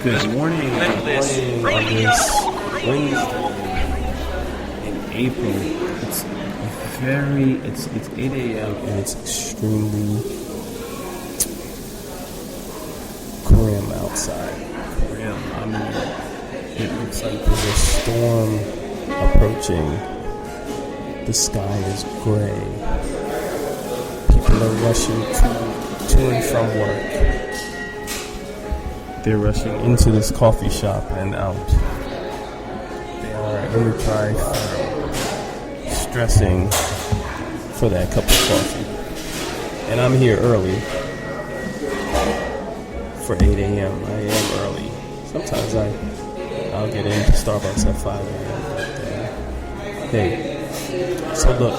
Good morning on this Wednesday in April. It's 8 a.m. and it's extremely grim outside. Grim. I mean, it looks like there's a storm approaching. The sky is gray. People are rushing to and from work. They're rushing into this coffee shop and out. They are in the drive-thru, stressing for that cup of coffee. And I'm here early for 8 a.m. I am early. Sometimes I'll get into Starbucks at 5 a.m. Hey, so look,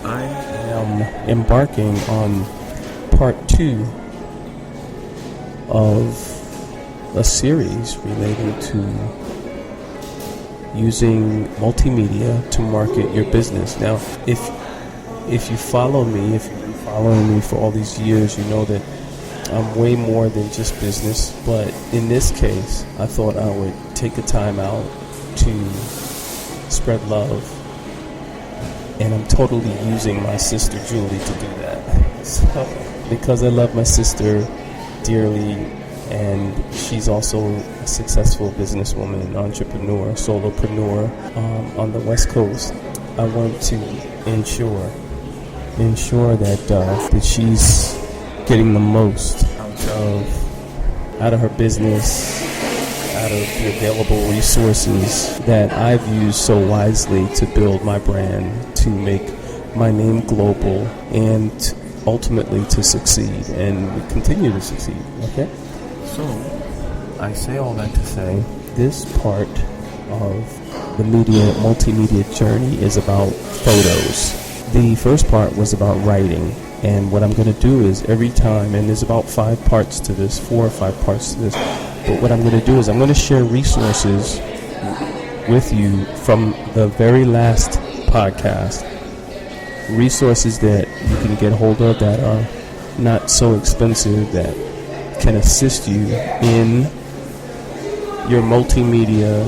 I am embarking on part 2 of a series relating to using multimedia to market your business. Now, if you follow me, if you've been following me for all these years, you know that I'm way more than just business. But in this case, I thought I would take a time out to spread love. And I'm totally using my sister Julie to do that. So, because I love my sister dearly, and she's also a successful businesswoman, entrepreneur, solopreneur on the West Coast. I want to ensure that she's getting the most out of her business, out of the available resources that I've used so wisely to build my brand, to make my name global, and ultimately to succeed and continue to succeed. Okay? So, I say all that to say, this part of the multimedia journey is about photos. The first part was about writing, and what I'm going to do is every time, and there's about 4 or 5 parts to this, but what I'm going to do is I'm going to share resources with you from the very last podcast, resources that you can get hold of that are not so expensive, that can assist you in your multimedia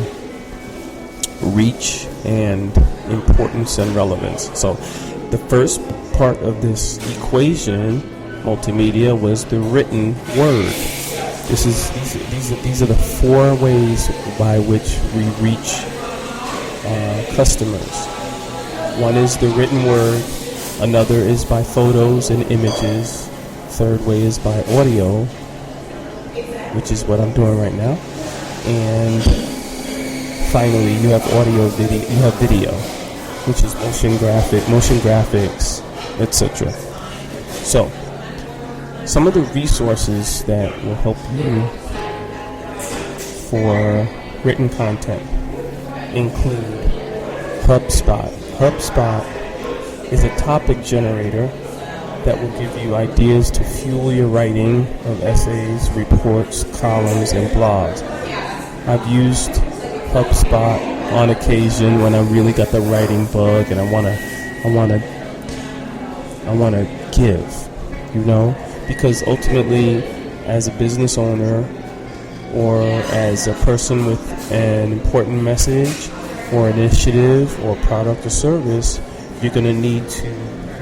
reach and importance and relevance. So the first part of this equation, multimedia, was the written word. These are the 4 ways by which we reach customers. One is the written word, another is by photos and images, third way is by audio, which is what I'm doing right now, and finally you have video, which is motion graphics, etc. So, some of the resources that will help you for written content include HubSpot. HubSpot is a topic generator that will give you ideas to fuel your writing of essays, reports, columns, and blogs. I've used HubSpot on occasion when I really got the writing bug and I want to give, because ultimately, as a business owner or as a person with an important message or initiative or product or service, you're going to need to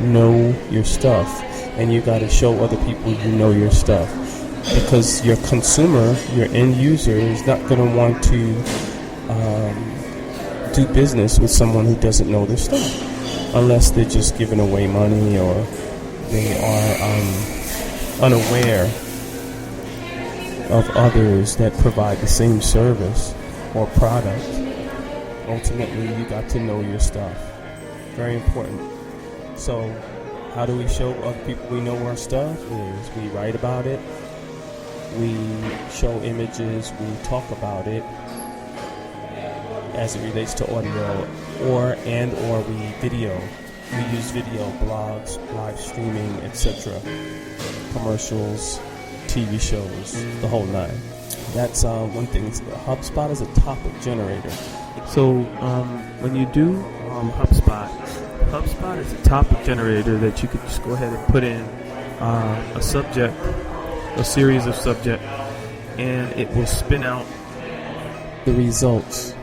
know your stuff, and you got to show other people you know your stuff, because your consumer, your end user, is not going to want to do business with someone who doesn't know their stuff, unless they're just giving away money or they are unaware of others that provide the same service or product. Ultimately, you got to know your stuff. Very important. So, how do we show other people we know our stuff? Is we write about it, we show images, we talk about it as it relates to audio, or we video. We use video, blogs, live streaming, etc., commercials, TV shows, the whole nine. That's one thing. HubSpot is a topic generator. So when you do HubSpot is a topic generator that you could just go ahead and put in a subject, a series of subject, and it will spin out the results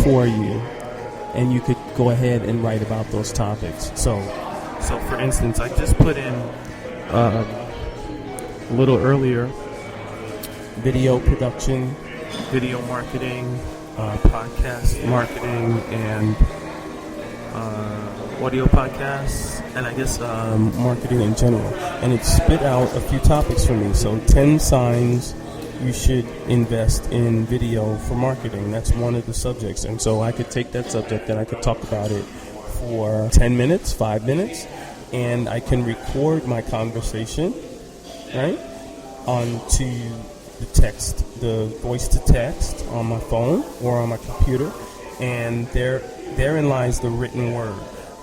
for you, and you could go ahead and write about those topics. So for instance, I just put in a little earlier video production, video marketing, podcast marketing, and audio podcasts, and I guess marketing in general. And it spit out a few topics for me. So 10 signs you should invest in video for marketing. That's one of the subjects. And so I could take that subject and I could talk about it for 10 minutes, 5 minutes, and I can record my conversation, right, onto the text, the voice to text on my phone or on my computer, and therein lies the written word.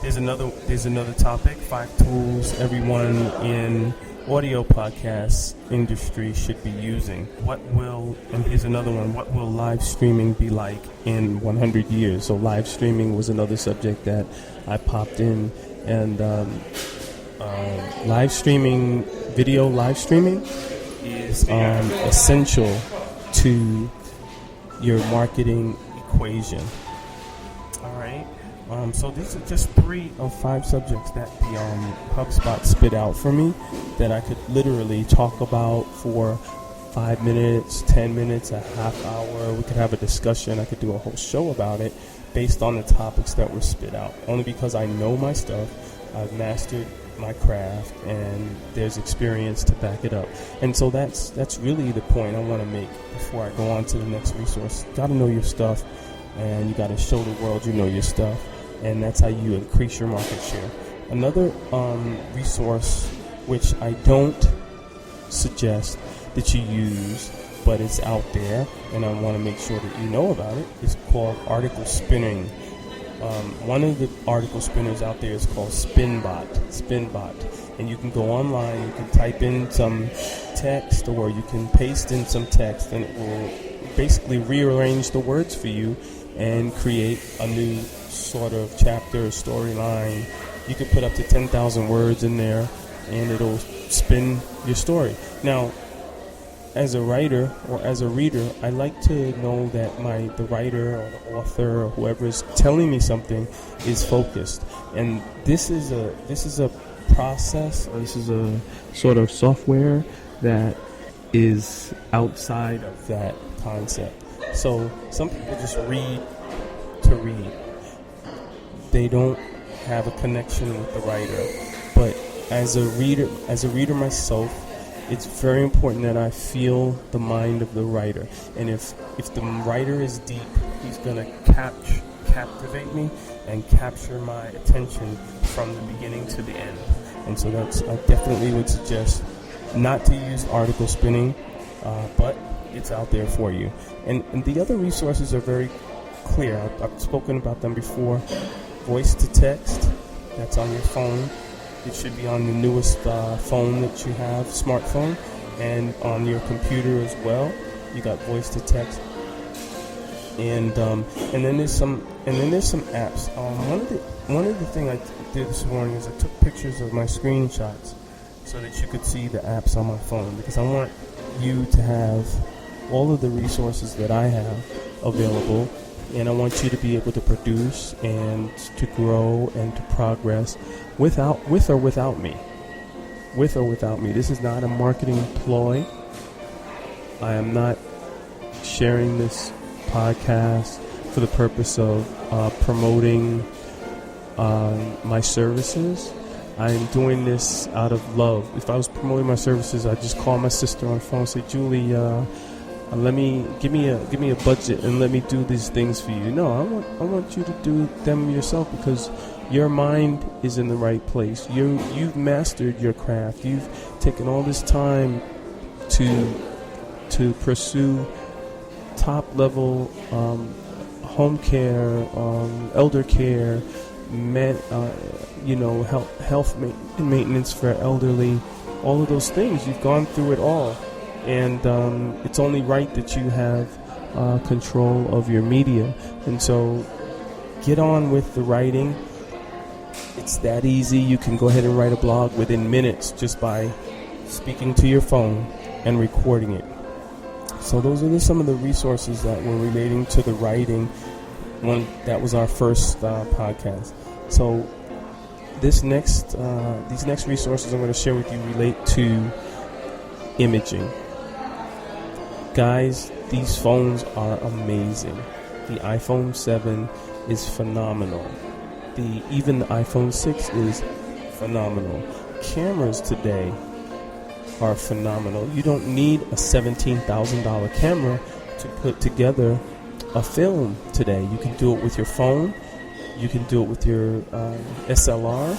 There's another topic, 5 tools everyone in audio podcast industry should be using. And here's another one, what will live streaming be like in 100 years? So live streaming was another subject that I popped in, and video live streaming is essential to your marketing equation. All right. So these are just 3 of 5 subjects that the HubSpot spit out for me that I could literally talk about for 5 minutes, 10 minutes, a half hour. We could have a discussion. I could do a whole show about it based on the topics that were spit out. Only because I know my stuff, I've mastered my craft, and there's experience to back it up. And so that's really the point I want to make before I go on to the next resource. You got to know your stuff, and you got to show the world you know your stuff, and that's how you increase your market share. Another resource which I don't suggest that you use, but it's out there, and I want to make sure that you know about it, is called article spinning. One of the article spinners out there is called Spinbot, and you can go online, you can type in some text, or you can paste in some text, and it will basically rearrange the words for you and create a new sort of chapter or storyline. You can put up to 10,000 words in there, and it'll spin your story. Now, as a writer or as a reader, I like to know that the writer or the author or whoever is telling me something is focused. And this is a process, or this is a sort of software that is outside of that concept. So some people just read to read. They don't have a connection with the writer. But as a reader myself, it's very important that I feel the mind of the writer. And if the writer is deep, he's going to captivate me and capture my attention from the beginning to the end. And so I definitely would suggest not to use article spinning, but it's out there for you. And the other resources are very clear. I've spoken about them before. Voice to text, that's on your phone. It should be on the newest phone that you have, smartphone, and on your computer as well. You got voice to text, and then there's some apps. One of the things I did this morning is I took pictures of my screenshots so that you could see the apps on my phone, because I want you to have all of the resources that I have available. And I want you to be able to produce and to grow and to progress with or without me. With or without me. This is not a marketing ploy. I am not sharing this podcast for the purpose of promoting my services. I am doing this out of love. If I was promoting my services, I'd just call my sister on the phone and say, Julie, give me a budget and let me do these things for you. No, I want you to do them yourself, because your mind is in the right place. You've mastered your craft. You've taken all this time to pursue top level home care, elder care, health maintenance for elderly, all of those things. You've gone through it all. And it's only right that you have control of your media. And so get on with the writing. It's that easy. You can go ahead and write a blog within minutes just by speaking to your phone and recording it. So those are some of the resources that were relating to the writing. That was our first podcast. So these next resources I'm going to share with you relate to imaging. Guys, these phones are amazing. The iPhone 7 is phenomenal. Even the iPhone 6 is phenomenal. Cameras today are phenomenal. You don't need a $17,000 camera to put together a film today. You can do it with your phone. You can do it with your SLR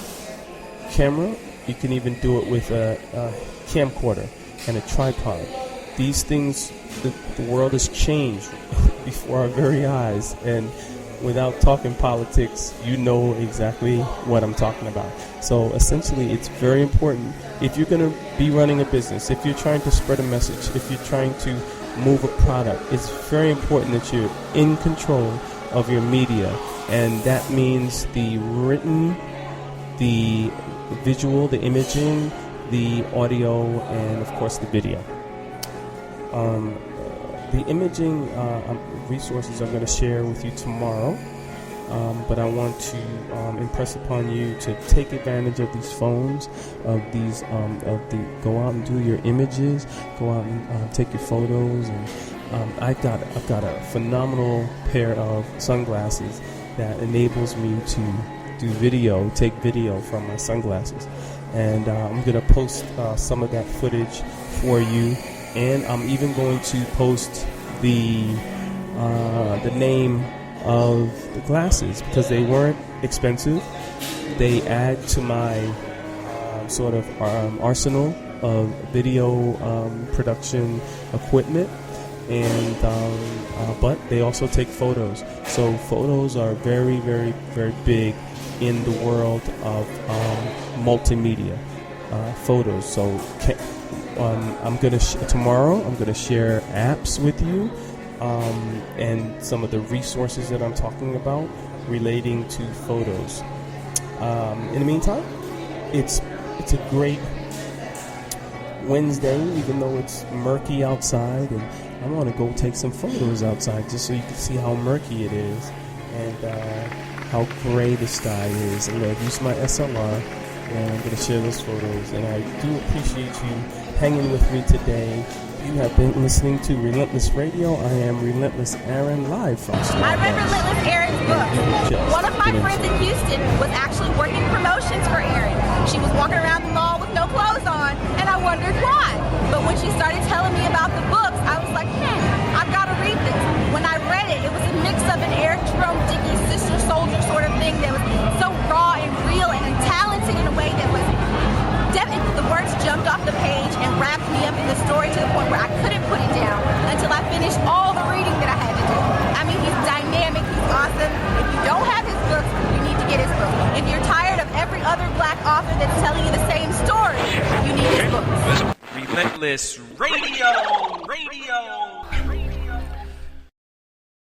camera. You can even do it with a camcorder and a tripod. These things, the world has changed before our very eyes, and without talking politics, you know exactly what I'm talking about. So essentially, it's very important. If you're going to be running a business, if you're trying to spread a message, if you're trying to move a product, it's very important that you're in control of your media. And that means the written, the visual, the imaging, the audio, and of course the video. The imaging resources I'm going to share with you tomorrow, but I want to impress upon you to take advantage of these phones, go out and do your images, go out and take your photos, and I've got a phenomenal pair of sunglasses that enables me to take video from my sunglasses, and I'm going to post some of that footage for you. And I'm even going to post the name of the glasses because they weren't expensive. They add to my sort of arsenal of video production equipment, and but they also take photos. So photos are very, very, very big in the world of multimedia photos. So. Tomorrow I'm gonna share apps with you, and some of the resources that I'm talking about relating to photos. In the meantime, it's a great Wednesday, even though it's murky outside, and I want to go take some photos outside just so you can see how murky it is and how gray the sky is. And I've used my SLR. And I'm going to share those photos, and I do appreciate you hanging with me today. You have been listening to Relentless Radio. I am Relentless Aaron, live from I read Relentless Aaron's book. One of my friends in Houston was actually working promotions for Aaron. She was walking around the mall with no clothes on, and I wondered why. But when she started telling me about the books, I was like, I've got to read this. When I read it, it was a mix of an Eric Jerome Dickey Sister Soldier sort of thing that was so raw and real and talented in a way that was definitely, the words jumped off the page and wrapped me up in the story to the point where I couldn't put it down until I finished all the reading that I had to do. I mean, he's dynamic, he's awesome. If you don't have his books, you need to get his books. If you're tired of every other black author that's telling you the same story, you need his books. Relentless Radio.